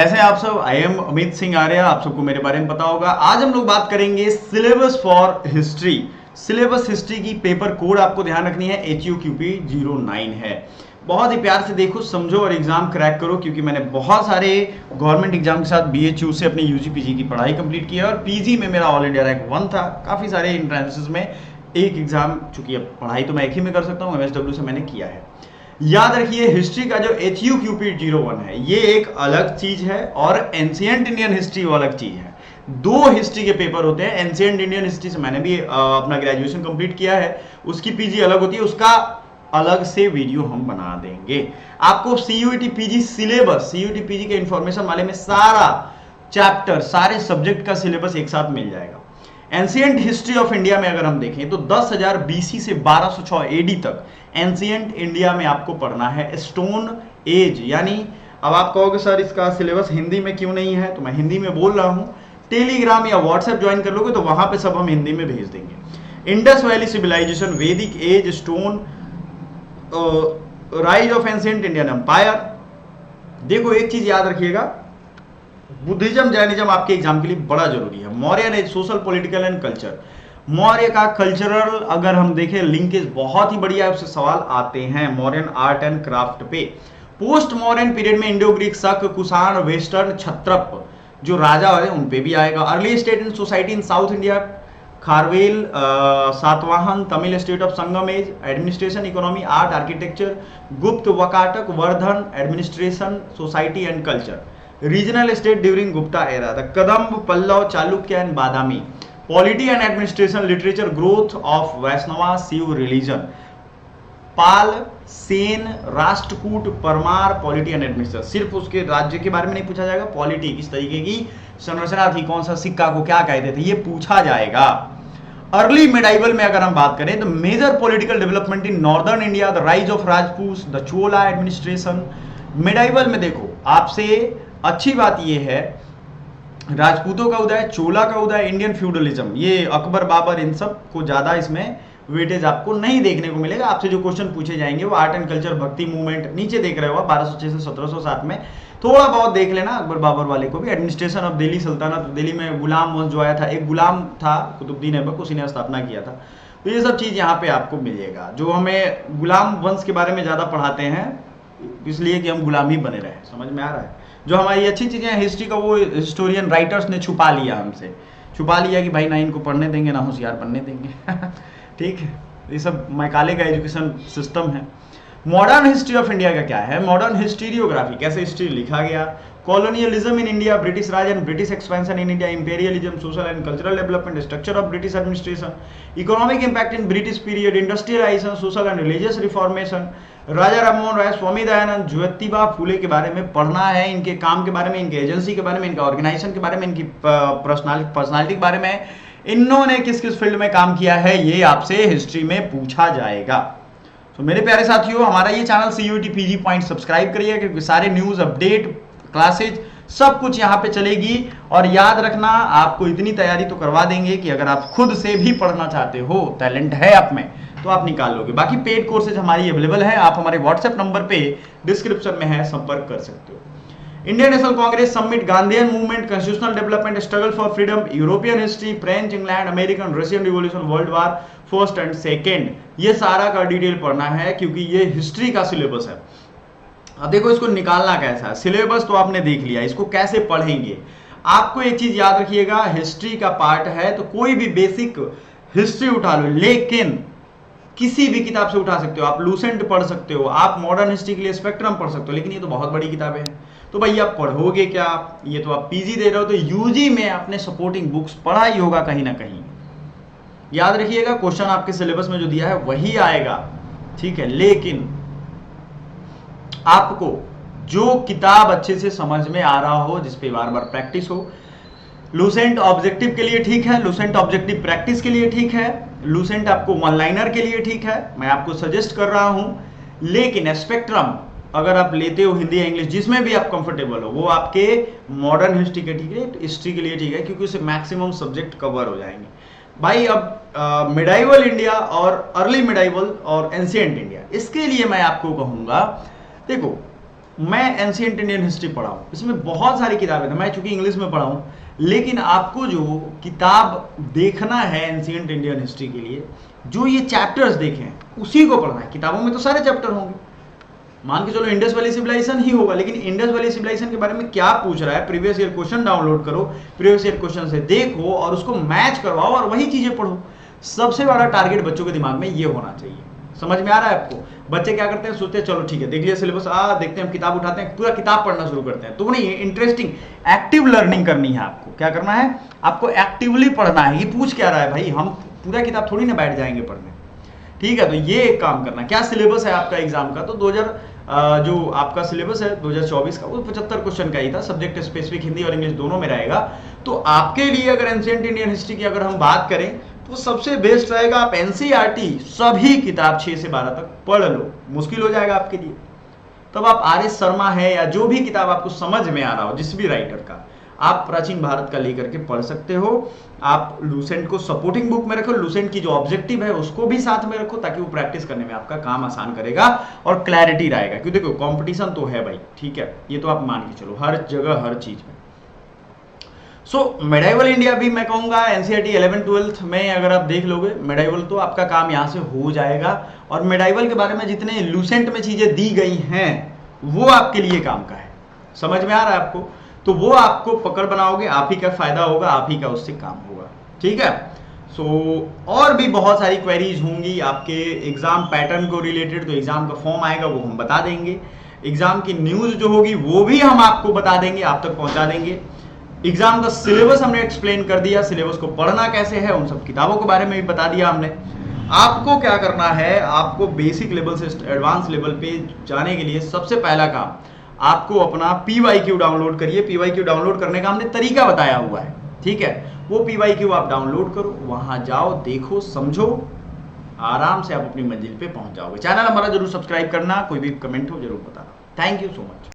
कैसे हैं आप सब। I am Amit Singh Arya. आप सबको मेरे बारे में पता होगा। आज हम लोग बात करेंगे syllabus for history. Syllabus history की पेपर कोड आपको ध्यान रखनी है, HUQP 09 है। बहुत ही प्यार से देखो, समझो और एग्जाम क्रैक करो, क्योंकि मैंने बहुत सारे गवर्नमेंट एग्जाम के साथ BHU से अपनी UG PG की पढ़ाई कंप्लीट की है और PG में मेरा ऑल इंडिया रैंक 1 था। काफ़ी सारे इंट्रेंसेस में एक एग्जाम, चूंकि अब पढ़ाई तो मैं एक ही में कर सकता हूँ, MSW से मैंने किया है। याद रखिए, हिस्ट्री का जो HUQP 01 है ये एक अलग चीज है और एंशिएंट इंडियन हिस्ट्री वो अलग चीज है। दो हिस्ट्री के पेपर होते हैं। एंशिएंट इंडियन हिस्ट्री से मैंने भी अपना ग्रेजुएशन कंप्लीट किया है, उसकी PG अलग होती है, उसका अलग से वीडियो हम बना देंगे। आपको CUET PG syllabus, CUET PG के इंफॉर्मेशन वाले में सारा चैप्टर, सारे सब्जेक्ट का सिलेबस एक साथ मिल जाएगा। एंशिएंट हिस्ट्री ऑफ इंडिया में अगर हम देखें तो 10,000 BC से 1206 AD तक एंशिएंट इंडिया में आपको पढ़ना है। स्टोन एज, यानी अब आप कहोगे सर इसका सिलेबस हिंदी में क्यों नहीं है, तो मैं हिंदी में बोल रहा हूं। टेलीग्राम या व्हाट्सएप ज्वाइन कर लोगे तो वहां पे सब हम हिंदी में भेज देंगे। Indus valley civilisation, Vedic age, stone, rise of ancient Indian empire. देखो एक चीज याद रखिएगा, बुद्धिज्म जैनिज्म आपके एग्जाम के लिए बड़ा जरूरी है। Mauryan age, social political and culture. Maurya का कल्चरल अगर हम देखें लिंकेज बहुत ही बढ़िया है, उससे सवाल आते हैं मौर्यन आर्ट एंड क्राफ्ट पे। पोस्ट मौर्यन पीरियड में इंडो ग्रीक, शक, कुषाण, वेस्टर्न, क्षत्रप जो राजा है उन पे भी आएगा। Early state and society in South India, Kharavela, Satavahana, Tamil state of Sangam age, administration, economy, art, architecture, Gupta, Vakataka, Vardhana, administration, society and culture. Regional state during Gupta era, the Kadamba, Pallava, Chalukya and Badami. Polity and administration, literature, growth of Vaishnava Shiva religion. Pala, Sena, Rashtrakuta, Paramara, polity and administration. सिर्फ उसके राज्य के बारे में नहीं पूछा जाएगा, polity किस तरीके की संरचना थी, कौन सा सिक्का को क्या कहते थे, ये पूछा जाएगा। अर्ली मिडाइवल में अगर हम बात करें तो major political development in northern India, the rise of Rajput, the Chola administration. Medieval में देखो आपसे अच्छी बात यह है, राजपूतों का उदय, चोला का उदय, इंडियन फ्यूडलिज्म, ये अकबर बाबर, इन सब को ज्यादा इसमें वेटेज आपको नहीं देखने को मिलेगा। आपसे जो क्वेश्चन पूछे जाएंगे वो आर्ट एंड कल्चर, भक्ति मूवमेंट, नीचे देख रहे हो 1206 से 1707 में थोड़ा बहुत देख लेना अकबर बाबर वाले को भी। एडमिनिस्ट्रेशन ऑफ दिल्ली सल्तनत, दिल्ली में गुलाम वंश जो आया था, एक गुलाम था कुतुबुद्दीन ऐबक, उसी ने स्थापना किया था। तो ये सब चीज यहाँ पे आपको मिलेगा। जो हमें गुलाम वंश के बारे में ज्यादा पढ़ाते हैं इसलिए कि हम गुलाम ही बने रहे, समझ में आ रहा है। जो हमारी अच्छी चीजें हैं हिस्ट्री का, वो हिस्टोरियन राइटर्स ने छुपा लिया, हमसे छुपा लिया कि भाई ना इनको पढ़ने देंगे ना होशियार बनने देंगे ठीक है, ये सब मैकाले का एजुकेशन सिस्टम है। मॉडर्न हिस्ट्री ऑफ इंडिया का क्या है, मॉडर्न हिस्टीरियोग्राफी, कैसे हिस्ट्री लिखा गया। Colonialism in India, British Raj and British expansion in India, imperialism, social and cultural development, structure of British administration, economic impact in British period, industrialisation, social and religious reformation. Raja Rammohan Roy, Swami Dayanand, Jyotiba Phule के बारे में पढ़ना है, इनके काम के बारे में, इनके एजेंसी के बारे में, इनके ऑर्गेनाइजेशन के बारे में, इनकी पर्सनालिटी के बारे में, इन्होंने किस किस फील्ड में काम किया है, ये आपसे हिस्ट्री में पूछा जाएगा। तो मेरे प्यारे साथियों, हमारा ये channel CUET PG point subscribe करिए, क्योंकि सारे न्यूज, अपडेट, क्लासेज सब कुछ यहाँ पे चलेगी। और याद रखना, आपको इतनी तैयारी तो करवा देंगे कि अगर आप खुद से भी पढ़ना चाहते हो, टैलेंट है आप में, तो आप निकाल लोगे। बाकी पेड कोर्सेज हमारी अवेलेबल है, आप हमारे व्हाट्सएप नंबर पे डिस्क्रिप्शन में है, संपर्क कर सकते हो। Indian national Congress summit, Gandhian movement, constitutional development, struggle for freedom, European history, French, England, American, Russian revolution, world war first and second, ये सारा का डिटेल पढ़ना है, क्योंकि ये हिस्ट्री का सिलेबस है। अब देखो इसको निकालना कैसा है, सिलेबस तो आपने देख लिया, इसको कैसे पढ़ेंगे। आपको एक चीज याद रखिएगा, हिस्ट्री का पार्ट है तो कोई भी बेसिक हिस्ट्री उठा लो, लेकिन किसी भी किताब से उठा सकते हो। आप लूसेंट पढ़ सकते हो, आप मॉडर्न हिस्ट्री के लिए स्पेक्ट्रम पढ़ सकते हो, लेकिन ये तो बहुत बड़ी किताबें हैं, तो भाई आप पढ़ोगे क्या। ये तो आप PG दे रहे हो, तो UG में आपने सपोर्टिंग बुक्स पढ़ा ही होगा कहीं ना कहीं। याद रखिएगा, क्वेश्चन आपके सिलेबस में जो दिया है वही आएगा, ठीक है, लेकिन आपको जो किताब अच्छे से समझ में आ रहा हो, जिसपे बार बार प्रैक्टिस हो। लूसेंट ऑब्जेक्टिव के लिए ठीक है, लूसेंट ऑब्जेक्टिव प्रैक्टिस के लिए ठीक है, लूसेंट आपको वन लाइनर के लिए ठीक है, मैं आपको सजेस्ट कर रहा हूं। लेकिन स्पेक्ट्रम अगर आप लेते हो हिंदी या इंग्लिश, जिसमें भी आप कंफर्टेबल हो, वो आपके मॉडर्न हिस्ट्री के ठीक है, हिस्ट्री के लिए ठीक है, क्योंकि उससे मैक्सिमम सब्जेक्ट कवर हो जाएंगे। भाई अब मिडाइवल इंडिया और अर्ली मिडाइवल और एंशिएंट इंडिया, इसके लिए मैं आपको कहूंगा, देखो मैं एंशिएंट इंडियन हिस्ट्री पढ़ा हूँ, इसमें बहुत सारी किताबें थी, मैं चूंकि इंग्लिश में पढ़ा हूँ, लेकिन आपको जो किताब देखना है एंशिएंट इंडियन हिस्ट्री के लिए, जो ये चैप्टर्स देखे हैं उसी को पढ़ना है। किताबों में तो सारे चैप्टर होंगे, मान के चलो इंडस वैली सिविलाइजेशन ही होगा, लेकिन इंडस वैली सिविलाइजेशन के बारे में क्या पूछ रहा है, प्रीवियस ईयर क्वेश्चन डाउनलोड करो, प्रीवियस ईयर क्वेश्चन से देखो और उसको मैच करवाओ और वही चीजें पढ़ो। सबसे बड़ा टारगेट बच्चों के दिमाग में ये होना चाहिए। समझ में आ रहा है आपको? बच्चे क्या करते हैं, सोचते हैं चलो ठीक है देख लिया सिलेबस, देखते हैं, हम किताब उठाते हैं, पूरा किताब पढ़ना शुरू करते हैं। तो नहीं, इंटरेस्टिंग एक्टिव लर्निंग करनी है आपको। क्या करना है, आपको एक्टिवली पढ़ना है। ये पूछ क्या रहा है भाई, हम पूरा किताब थोड़ी ना बैठ जाएंगे पढ़ने, ठीक है? तो ये एक काम करना। क्या सिलेबस है आपका एग्जाम का, तो 2000 जो आपका सिलेबस है 2024 का, वो 75 क्वेश्चन का ही था, सब्जेक्ट स्पेसिफिक हिंदी और इंग्लिश दोनों में रहेगा। तो आपके लिए अगर एंशिएंट इंडियन हिस्ट्री की अगर हम बात करें तो सबसे बेस्ट रहेगा आप एनसीईआरटी सभी किताब 6 से 12 तक पढ़ लो। मुश्किल हो जाएगा आपके लिए, तब आप आर एस शर्मा है या जो भी किताब आपको समझ में आ रहा हो, जिस भी राइटर का, आप प्राचीन भारत का लेकर के पढ़ सकते हो। आप लूसेंट को सपोर्टिंग बुक में रखो, लूसेंट की जो ऑब्जेक्टिव है उसको भी साथ में रखो, ताकि वो प्रैक्टिस करने में आपका काम आसान करेगा और क्लैरिटी रहेगा। क्योंकि देखो कंपटीशन तो है भाई, ठीक है, ये तो आप मान के चलो हर जगह हर चीज में। सो मेडाइवल इंडिया भी मैं कहूंगा एनसीईआरटी 11-12 में अगर आप देख लोगे मेडाइवल, तो आपका काम यहाँ से हो जाएगा। और मेडाइवल के बारे में जितने लूसेंट में चीजें दी गई हैं वो आपके लिए काम का है। समझ में आ रहा है आपको? तो वो आपको पकड़ बनाओगे, आप ही का फायदा होगा, आप ही का उससे काम होगा, ठीक है? सो और भी बहुत सारी क्वेरीज होंगी आपके एग्जाम पैटर्न को रिलेटेड, तो एग्जाम का फॉर्म आएगा वो हम बता देंगे। एग्जाम की न्यूज जो होगी वो भी हम आपको बता देंगे, आप तक पहुंचा देंगे। एग्जाम का सिलेबस हमने एक्सप्लेन कर दिया, सिलेबस को पढ़ना कैसे है, उन सब किताबों के बारे में भी बता दिया हमने। आपको क्या करना है, आपको बेसिक लेवल से एडवांस लेवल पे जाने के लिए सबसे पहला काम, आपको अपना PYQ डाउनलोड करिए। PYQ डाउनलोड करने का हमने तरीका बताया हुआ है, ठीक है? वो PYQ आप डाउनलोड करो, वहां जाओ, देखो, समझो, आराम से आप अपनी मंजिल पे पहुंच जाओगे। चैनल हमारा जरूर सब्सक्राइब करना, कोई भी कमेंट हो जरूर बताना। Thank you so much.